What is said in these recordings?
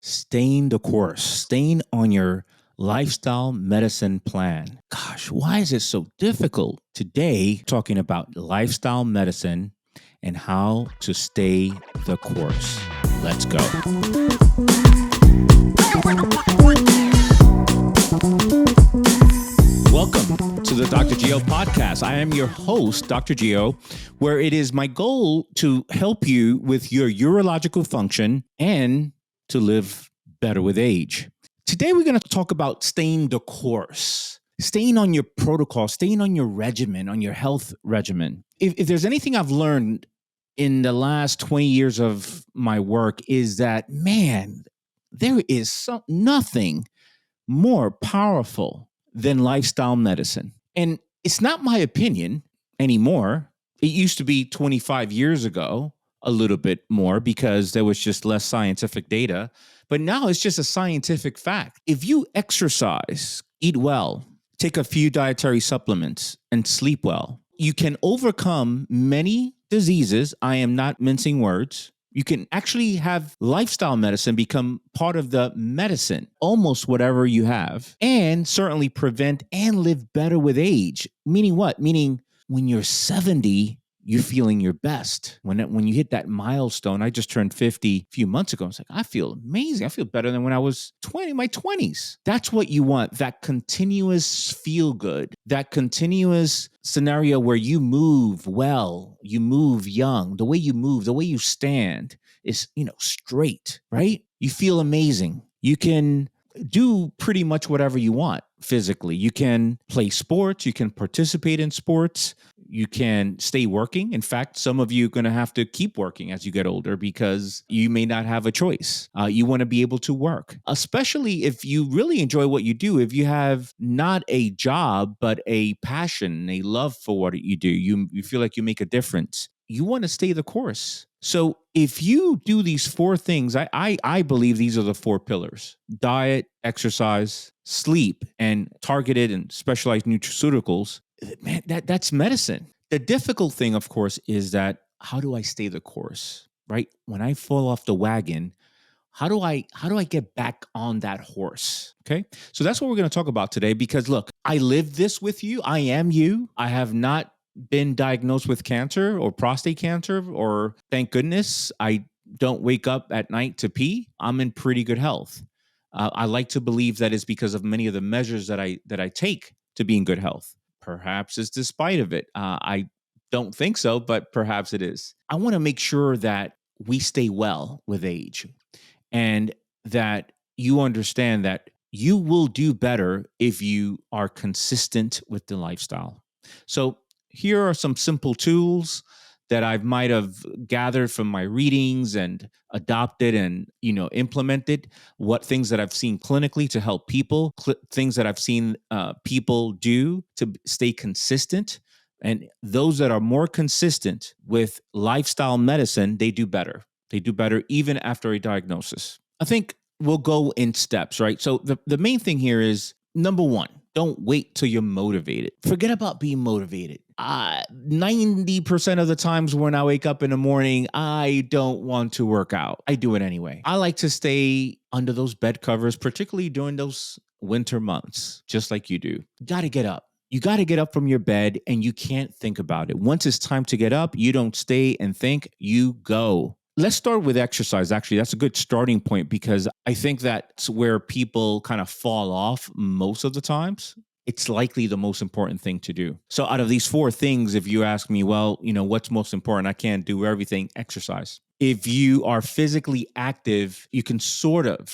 Staying the course, staying on your lifestyle medicine plan. Gosh, why is it so difficult? Today, talking about lifestyle medicine and how to stay the course. Let's go. Welcome to the Dr. Gio podcast. I am your host, Dr. Gio, where it is my goal to help you with your urological function and to live better with age. Today, we're going to talk about staying the course, staying on your protocol, staying on your regimen, on your health regimen. If there's anything I've learned in the last 20 years of my work is that, man, there is nothing more powerful than lifestyle medicine. And it's not my opinion anymore. It used to be 25 years ago, a little bit more because there was just less scientific data. But now it's just a scientific fact. If you exercise, eat well, take a few dietary supplements, and sleep well, you can overcome many diseases. I am not mincing words. You can actually have lifestyle medicine become part of the medicine, almost whatever you have, and certainly prevent and live better with age. Meaning what? Meaning when you're 70, you're feeling your best. When you hit that milestone, I just turned 50 a few months ago. It's like, I feel amazing. I feel better than when I was 20, my 20s. That's what you want, that continuous feel good, that continuous scenario where you move well, you move young. The way you move, the way you stand is, straight, right? You feel amazing. You can do pretty much whatever you want physically. You can play sports, you can participate in sports, you can stay working. In fact, some of you are going to have to keep working as you get older because you may not have a choice. You want to be able to work, especially if you really enjoy what you do. If you have not a job, but a passion, a love for what you do, you feel like you make a difference. You want to stay the course. So if you do these four things, I believe these are the four pillars: diet, exercise, sleep, and targeted and specialized nutraceuticals. Man, that's medicine. The difficult thing, of course, is that how do I stay the course, right? When I fall off the wagon, how do I get back on that horse? Okay. So that's what we're going to talk about today, because look, I live this with you. I am you. I have not been diagnosed with cancer or prostate cancer, or thank goodness, I don't wake up at night to pee. I'm in pretty good health. I like to believe that is because of many of the measures that I take to be in good health. Perhaps it's despite of it. I don't think so, but perhaps it is. I want to make sure that we stay well with age, and that you understand that you will do better if you are consistent with the lifestyle. So here are some simple tools that I might have gathered from my readings and adopted and implemented. What things that I've seen clinically to help people, things that I've seen people do to stay consistent. And those that are more consistent with lifestyle medicine, they do better. They do better even after a diagnosis. I think we'll go in steps, right? So the main thing here is, number one, don't wait till you're motivated. Forget about being motivated. 90% of the times when I wake up in the morning, I don't want to work out. I do it anyway. I like to stay under those bed covers, particularly during those winter months, just like you do. You got to get up. You got to get up from your bed, and you can't think about it. Once it's time to get up, you don't stay and think, you go. Let's start with exercise. Actually, that's a good starting point, because I think that's where people kind of fall off most of the times. It's likely the most important thing to do. So out of these four things, if you ask me, well, what's most important? I can't do everything. Exercise. If you are physically active, you can sort of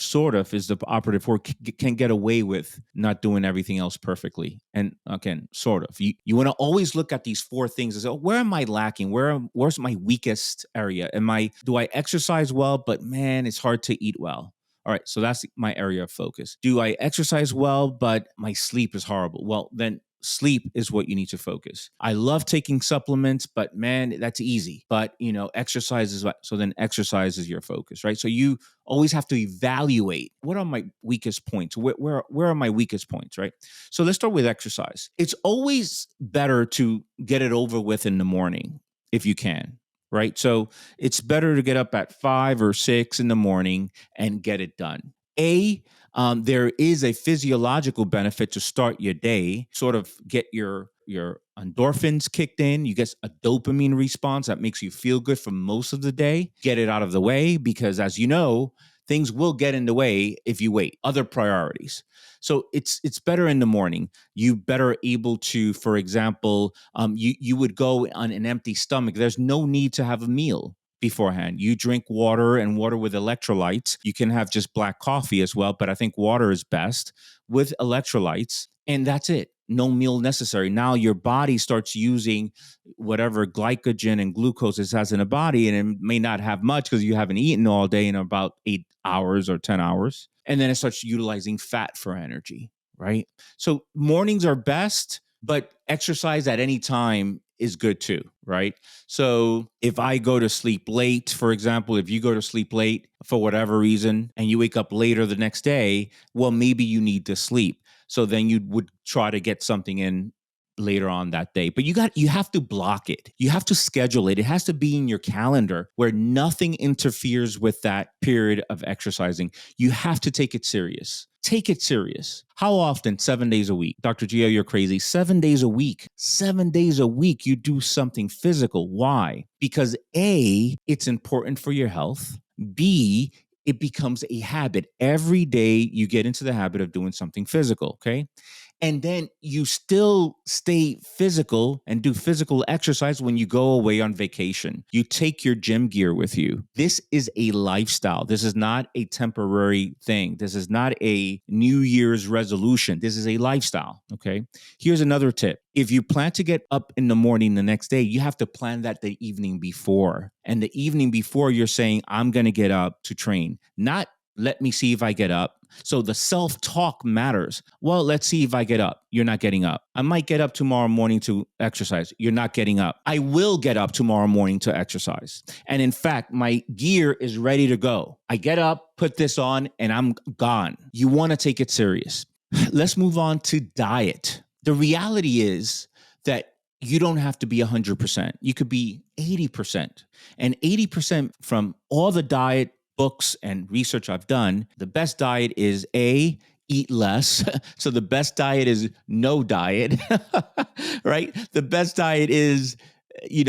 is the operative word, can get away with not doing everything else perfectly. And again, sort of. You want to always look at these four things and say, where am I lacking? Where's my weakest area? Do I exercise well, but man, it's hard to eat well? All right, so that's my area of focus. Do I exercise well, but my sleep is horrible? Well, then sleep is what you need to focus. I love taking supplements, but man, that's easy. But, exercise is what, so then exercise is your focus, right? So you always have to evaluate, what are my weakest points? Where are my weakest points, right? So let's start with exercise. It's always better to get it over with in the morning if you can. right? So it's better to get up at 5 or 6 in the morning and get it done. There is a physiological benefit to start your day, sort of get your endorphins kicked in. You get a dopamine response that makes you feel good for most of the day. Get it out of the way because, as you know, things will get in the way if you wait. Other priorities. So it's better in the morning. You better able to, for example, you would go on an empty stomach. There's no need to have a meal beforehand. You drink water and water with electrolytes. You can have just black coffee as well, but I think water is best with electrolytes. And that's it. No meal necessary. Now your body starts using whatever glycogen and glucose it has in the body, and it may not have much because you haven't eaten all day in about 8 hours or 10 hours. And then it starts utilizing fat for energy, right? So mornings are best, but exercise at any time is good too, right? So if I go to sleep late, for example, if you go to sleep late for whatever reason and you wake up later the next day, well, maybe you need to sleep. So then you would try to get something in later on that day. But you have to block it. You have to schedule it. It has to be in your calendar where nothing interferes with that period of exercising. You have to take it serious. Take it serious. How often? 7 days a week. Dr. Gio, you're crazy. 7 days a week. 7 days a week, you do something physical. Why? Because A, it's important for your health. B, it becomes a habit. Every day you get into the habit of doing something physical, okay? And then you still stay physical and do physical exercise when you go away on vacation. You take your gym gear with you. This is a lifestyle. This is not a temporary thing. This is not a New Year's resolution. This is a lifestyle, okay? Here's another tip. If you plan to get up in the morning the next day, you have to plan that the evening before. And the evening before, you're saying, I'm going to get up to train, not let me see if I get up. So the self-talk matters. Well, let's see if I get up. You're not getting up. I might get up tomorrow morning to exercise. You're not getting up. I will get up tomorrow morning to exercise. And in fact, my gear is ready to go. I get up, put this on, and I'm gone. You want to take it serious. Let's move on to diet. The reality is that you don't have to be 100%. You could be 80%. And 80% from all the diet books and research I've done, the best diet is A, eat less. So the best diet is no diet, right? The best diet is,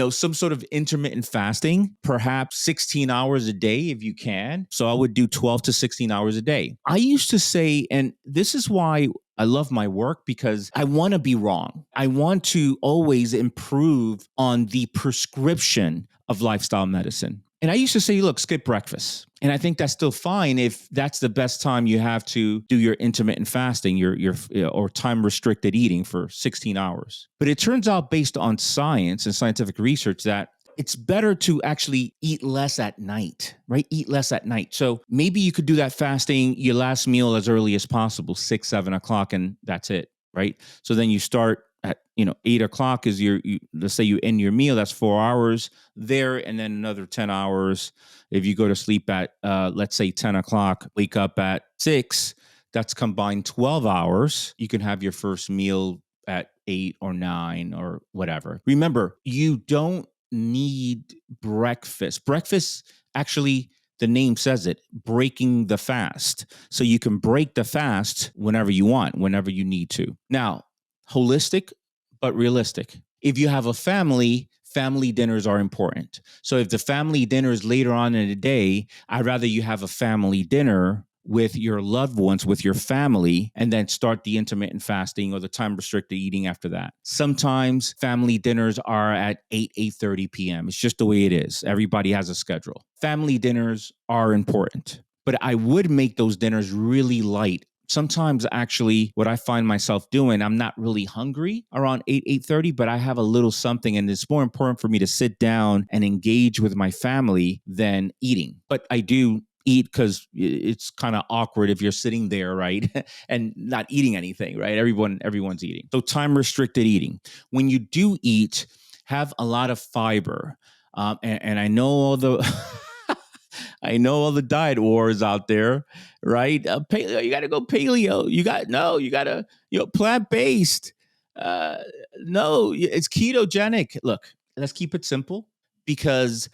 some sort of intermittent fasting, perhaps 16 hours a day if you can. So I would do 12 to 16 hours a day. I used to say, and this is why I love my work, because I want to be wrong. I want to always improve on the prescription of lifestyle medicine. And I used to say, look, skip breakfast. And I think that's still fine if that's the best time you have to do your intermittent fasting, your or time restricted eating for 16 hours. But it turns out, based on science and scientific research, that it's better to actually eat less at night, right? Eat less at night. So maybe you could do that fasting, your last meal as early as possible, 6, 7 o'clock, and that's it, right? So then you start at 8 o'clock is let's say you end your meal, that's 4 hours there, and then another 10 hours if you go to sleep at let's say 10 o'clock, wake up at 6, that's combined 12 hours. You can have your first meal at 8 or 9 or whatever. Remember, you don't need breakfast. Actually, the name says it, breaking the fast. So you can break the fast whenever you want, whenever you need to. Now, holistic, but realistic. If you have a family dinners are important. So if the family dinner is later on in the day, I'd rather you have a family dinner with your loved ones, with your family, and then start the intermittent fasting or the time restricted eating after that. Sometimes family dinners are at 8:30 p.m. It's just the way it is. Everybody has a schedule. Family dinners are important, but I would make those dinners really light. Sometimes, actually, what I find myself doing, I'm not really hungry around 8:30, but I have a little something, and it's more important for me to sit down and engage with my family than eating. But I do eat because it's kind of awkward if you're sitting there, right, and not eating anything, right? Everyone's eating. So time restricted eating. When you do eat, have a lot of fiber. And I know all the I know all the diet wars out there, right? Paleo, you got to go paleo. You got to, plant-based. No, it's ketogenic. Look, let's keep it simple. because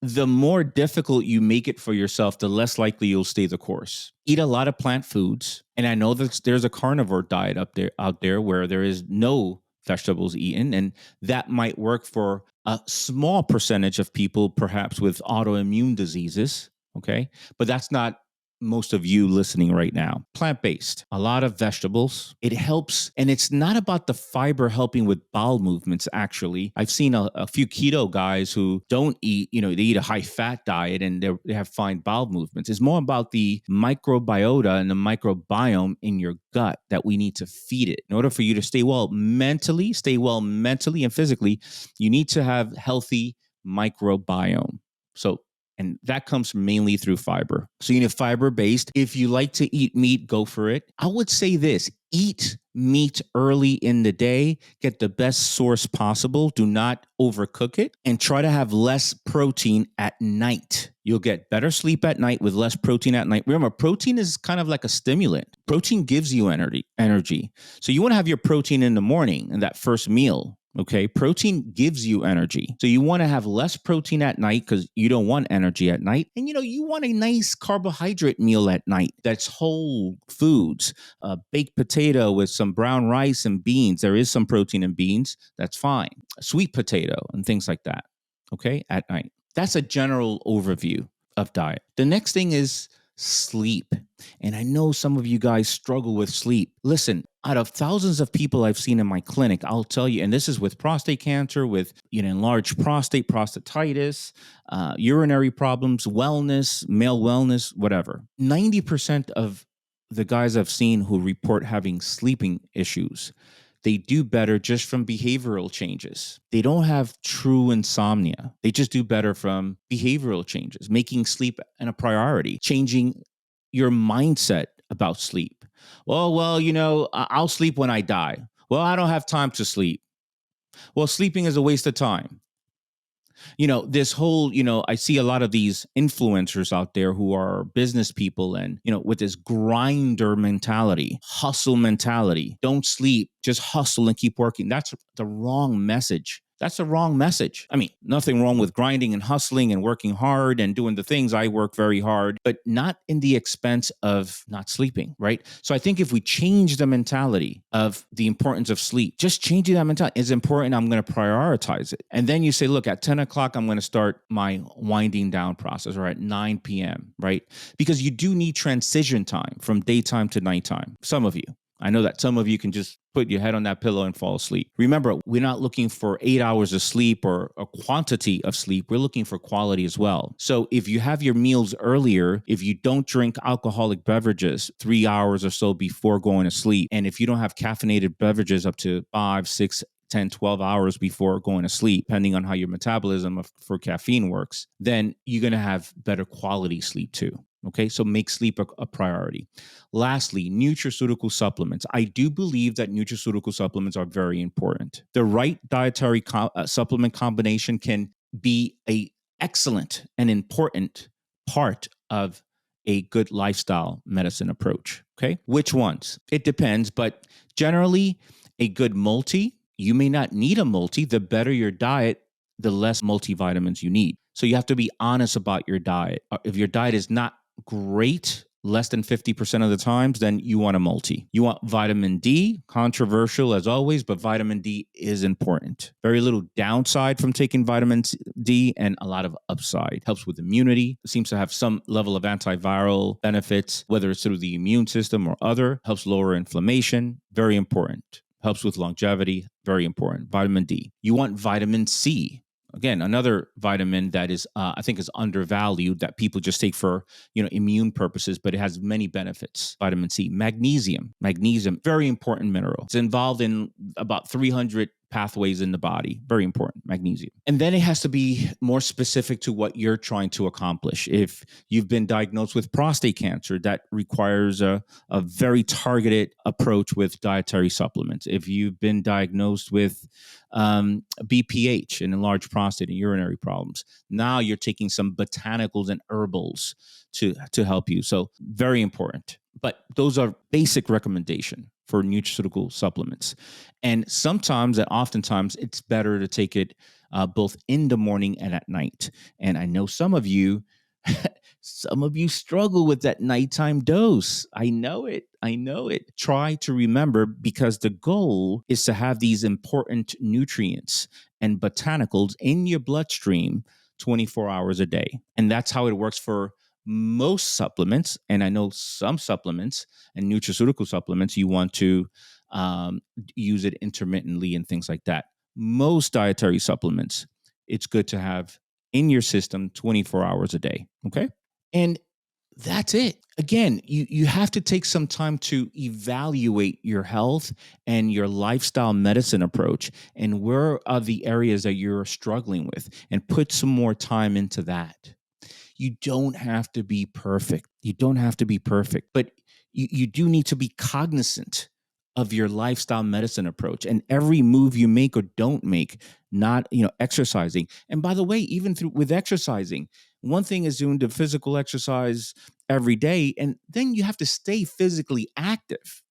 the more difficult you make it for yourself, the less likely you'll stay the course. Eat a lot of plant foods. And I know that there's a carnivore diet out there where there is no vegetables eaten. And that might work for a small percentage of people, perhaps with autoimmune diseases. Okay. But that's not most of you listening right now. Plant-based, a lot of vegetables. It helps. And it's not about the fiber helping with bowel movements, actually. I've seen a few keto guys who don't eat, they eat a high-fat diet and they have fine bowel movements. It's more about the microbiota and the microbiome in your gut that we need to feed it. In order for you to stay well mentally and physically, you need to have healthy microbiome. And that comes mainly through fiber. So you need fiber based. If you like to eat meat, go for it. I would say this: eat meat early in the day, get the best source possible. Do not overcook it, and try to have less protein at night. You'll get better sleep at night with less protein at night. Remember, protein is kind of like a stimulant. Protein gives you energy. So you want to have your protein in the morning in that first meal. Okay, protein gives you energy. So you want to have less protein at night because you don't want energy at night. And you want a nice carbohydrate meal at night that's whole foods, baked potato with some brown rice and beans. There is some protein in beans. That's fine. Sweet potato and things like that. Okay, at night. That's a general overview of diet. The next thing is sleep. And I know some of you guys struggle with sleep. Listen, out of thousands of people I've seen in my clinic, I'll tell you, and this is with prostate cancer, with enlarged prostate, prostatitis, urinary problems, wellness, male wellness, whatever. 90% of the guys I've seen who report having sleeping issues, they do better just from behavioral changes. They don't have true insomnia. They just do better from behavioral changes, making sleep a priority, changing your mindset about sleep. Well, I'll sleep when I die. Well, I don't have time to sleep. Well, sleeping is a waste of time. This whole, I see a lot of these influencers out there who are business people and, with this grinder mentality, hustle mentality, don't sleep, just hustle and keep working. That's the wrong message. That's the wrong message. I mean, nothing wrong with grinding and hustling and working hard and doing the things. I work very hard, but not in the expense of not sleeping, right? So I think if we change the mentality of the importance of sleep, just changing that mentality is important. I'm going to prioritize it. And then you say, look, at 10 o'clock, I'm going to start my winding down process, or at 9 p.m., right? Because you do need transition time from daytime to nighttime. Some of you. I know that some of you can just put your head on that pillow and fall asleep. Remember, we're not looking for 8 hours of sleep or a quantity of sleep. We're looking for quality as well. So if you have your meals earlier, if you don't drink alcoholic beverages 3 hours or so before going to sleep, and if you don't have caffeinated beverages up to 5, 6, 10, 12 hours before going to sleep, depending on how your metabolism for caffeine works, then you're going to have better quality sleep too. Okay, so make sleep a priority. Lastly, nutraceutical supplements. I do believe that nutraceutical supplements are very important. The right dietary supplement combination can be an excellent and important part of a good lifestyle medicine approach. Okay, which ones? It depends, but generally, a good multi. You may not need a multi. The better your diet, the less multivitamins you need. So you have to be honest about your diet. If your diet is not great, less than 50% of the times, then you want a multi. You want vitamin D, controversial as always, but vitamin D is important. Very little downside from taking vitamin D and a lot of upside. Helps with immunity. It seems to have some level of antiviral benefits, whether it's through the immune system or other. Helps lower inflammation. Very important. Helps with longevity. Very important. Vitamin D. You want vitamin C. Again, another vitamin that is, I think, is undervalued, that people just take for, immune purposes, but it has many benefits. Vitamin C. Magnesium, very important mineral. It's involved in about 300 pathways in the body. Very important, magnesium. And then it has to be more specific to what you're trying to accomplish. If you've been diagnosed with prostate cancer, that requires a very targeted approach with dietary supplements. If you've been diagnosed with BPH and enlarged prostate and urinary problems, now you're taking some botanicals and herbals to help you. So very important. But those are basic recommendation for nutraceutical supplements. And sometimes and oftentimes it's better to take it both in the morning and at night. And I know some of you, some of you struggle with that nighttime dose. I know it. I know it. Try to remember, because the goal is to have these important nutrients and botanicals in your bloodstream 24 hours a day. And that's how it works for most supplements. And I know some supplements and nutraceutical supplements, you want to use it intermittently and things like that. Most dietary supplements, it's good to have in your system 24 hours a day. Okay. And that's it. Again, you have to take some time to evaluate your health and your lifestyle medicine approach, and where are the areas that you're struggling with, and put some more time into that. You don't have to be perfect. You don't have to be perfect, but you do need to be cognizant of your lifestyle medicine approach, and every move you make or don't make, not, exercising. And by the way, even with exercising, one thing is doing the physical exercise every day, and then you have to stay physically active.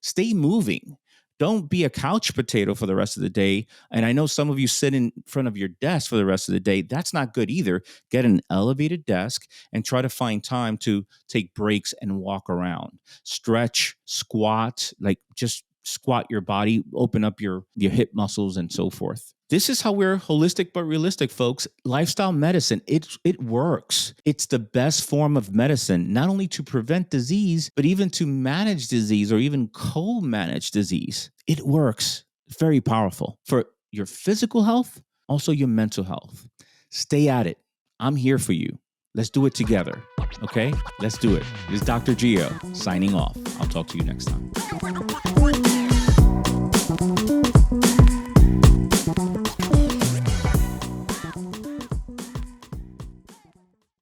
Stay moving. Don't be a couch potato for the rest of the day. And I know some of you sit in front of your desk for the rest of the day. That's not good either. Get an elevated desk and try to find time to take breaks and walk around. Stretch, squat, like just squat your body, open up your hip muscles and so forth. This is how we're holistic but realistic, folks. Lifestyle medicine, it works. It's the best form of medicine, not only to prevent disease, but even to manage disease or even co-manage disease. It works. Very powerful for your physical health, also your mental health. Stay at it. I'm here for you. Let's do it together. Okay? Let's do it. This is Dr. Gio signing off. I'll talk to you next time.